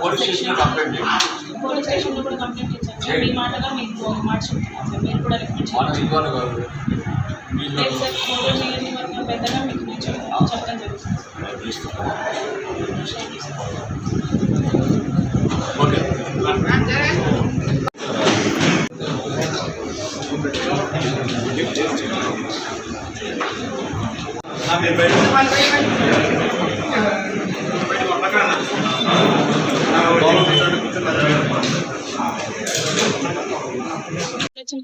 Police స్టేషన్లో కూడా complaint ఇచ్చాను. మీ మాటగా మీకు మాట చెప్తున్నాను. మీరు కూడా పెద్దగా మీకు నేను చెప్పడం జరుగుతుంది.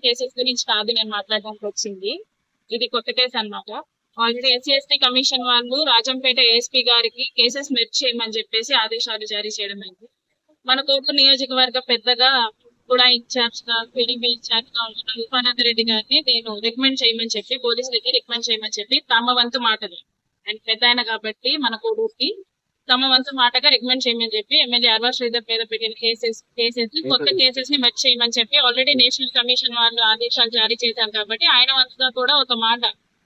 కేసెస్ గురించి కాదు నేను మాట్లాడడానికి వచ్చింది. ఇది కొత్త కేసు అన్నమాట. ఆల్రెడీ SC/ST కమిషన్ వాళ్ళు రాజంపేట ASP గారికి కేసెస్ మెర్జ్ చేయమని చెప్పేసి ఆదేశాలు జారీ చేయడం అయింది. మన కోర్టు నియోజకవర్గ పెద్దగా కూడా ఇన్ఛార్జ్ గా PDP ఇన్ఛార్జ్ గా ఉన్న ఉపానంద రెడ్డి గారిని నేను రికమెండ్ చేయమని చెప్పి పోలీసులకి రికమెండ్ చేయమని చెప్పి తమ వంతు మాటలు అండ్ పెద్ద ఆయన కాబట్టి మన కోర్టుకి తమ వంతు మాటగా రికమెండ్ చేయమని చెప్పి ఎమ్మెల్యే అర్వా శ్రీధర్ మీద పెట్టిన కేసెస్ కొత్త కేసెస్ ని మెర్జ్ చేయమని చెప్పి ఆల్రెడీ నేషనల్ కమిషన్ వాళ్ళు ఆదేశాలు జారీ చేశారు కాబట్టి ఆయన వంతుగా కూడా ఒక మాట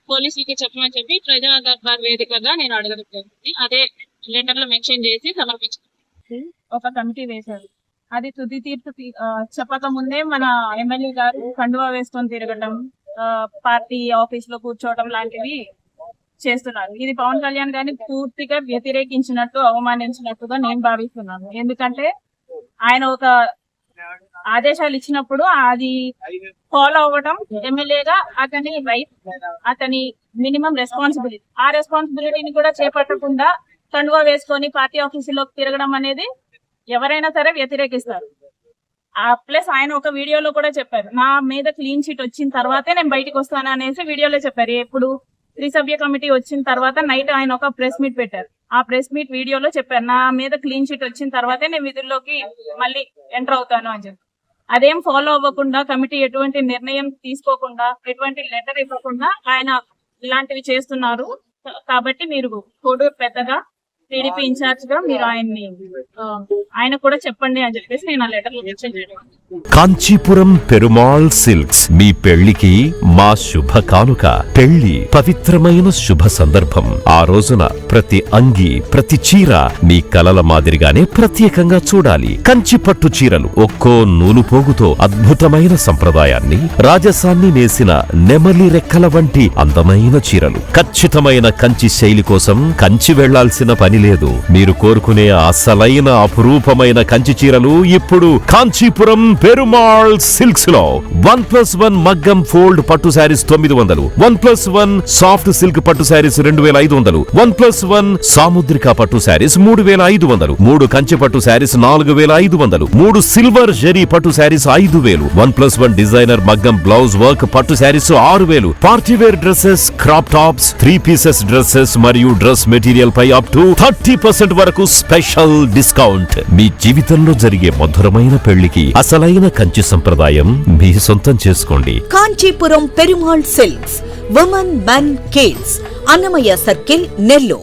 పోలీసులకి చెప్పమని చెప్పి ప్రజా దర్బార్ వేదికగా నేను అడగడం జరిగింది. అదే లెటర్ లో మెన్షన్ చేసి సమర్పించారు. ఒక కమిటీ వేశారు. అది తుది తీర్పు చెప్పక ముందే మన ఎమ్మెల్యే గారు కండువా వేసుకొని తిరగడం, పార్టీ ఆఫీస్ లో కూర్చోవడం లాంటివి చేస్తున్నారు. ఇది పవన్ కళ్యాణ్ గారిని పూర్తిగా వ్యతిరేకించినట్టు, అవమానించినట్టుగా నేను భావిస్తున్నాను. ఎందుకంటే ఆయన ఒక ఆదేశాలు ఇచ్చినప్పుడు అది ఫాలో అవ్వడం ఎమ్మెల్యేగా అతని రైట్, అతని మినిమం రెస్పాన్సిబిలిటీ. ఆ రెస్పాన్సిబిలిటీని కూడా చేపట్టకుండా కండువా వేసుకొని పార్టీ ఆఫీసులోకి తిరగడం అనేది ఎవరైనా సరే వ్యతిరేకిస్తారు. ప్లస్ ఆయన ఒక వీడియోలో కూడా చెప్పారు, నా మీద క్లీన్ చిట్ వచ్చిన తర్వాతే నేను బయటకు వస్తాను అనేసి వీడియోలో చెప్పారు. ఎప్పుడు 3 సభ్య కమిటీ వచ్చిన తర్వాత నైట్ ఆయన ఒక ప్రెస్ మీట్ పెట్టారు. ఆ ప్రెస్ మీట్ వీడియోలో చెప్పారు, నా మీద క్లీన్ చిట్ వచ్చిన తర్వాతే నేను విధుల్లోకి మళ్ళీ ఎంటర్ అవుతాను అని చెప్పి. అదేం ఫాలో అవ్వకుండా, కమిటీ ఎటువంటి నిర్ణయం తీసుకోకుండా, ఎటువంటి లెటర్ ఇవ్వకుండా ఆయన ఇలాంటివి చేస్తున్నారు. కాబట్టి మీరు కోడూరు పెద్దగా TDP ఇన్ఛార్జ్ గా మీరు ఆయన కూడా చెప్పండి అని చెప్పేసి నేను ఆ లెటర్ మెన్షన్ చేయడం. కాంచీపురం పెరుమాళ్ సిల్క్స్ మీ పెళ్లికి మా శుభ కానుక. పెళ్లి పవిత్రమైన శుభ సందర్భం. ఆ రోజున ప్రతి అంగి, ప్రతి చీర మీ కలల మాదిరిగానే ప్రత్యేకంగా చూడాలి. కంచి పట్టు చీరలు ఒక్కో నూలు పోగుతో అద్భుతమైన సంప్రదాయాన్ని, రాజసాన్ని నేసిన నెమలి రెక్కల వంటి అందమైన చీరలు. ఖచ్చితమైన కంచి శైలి కోసం కంచి వెళ్లాల్సిన పని లేదు. మీరు కోరుకునే అసలైన అపురూపమైన కంచి చీరలు ఇప్పుడు కాంచీపురం పెరుమాళ్ సిల్క్స్ లో 1+1 మగ్గం ఫోల్డ్ పట్టు శారీస్ 900, 1+1 సాఫ్ట్ సిల్క్ పట్టు శారీస్ 2500, 1+1 సాముద్రిక పట్టు శారీస్ 3500, 3 కంచి పట్టు శారీస్ 4500, 3 సిల్వర్ జరీ పట్టు శారీస్ 5000, 1+1 డిజైనర్ మగ్గం బ్లౌజ్ వర్క్ పట్టు sarees 6000, party wear dresses, crop tops, 3 pieces dresses మరియు డ్రెస్ మెటీరియల్ పై అప్ టు 30% వరకు స్పెషల్ డిస్కౌంట్. మీ జీవితంలో జరిగే మధురమైన పెళ్లికి అసలైన కంచి సంప్రదాయం మీ సొంతం చేసుకోండి. Kanchipuram Perumal silks, women, men, kids, Annamayya circle, Nellore.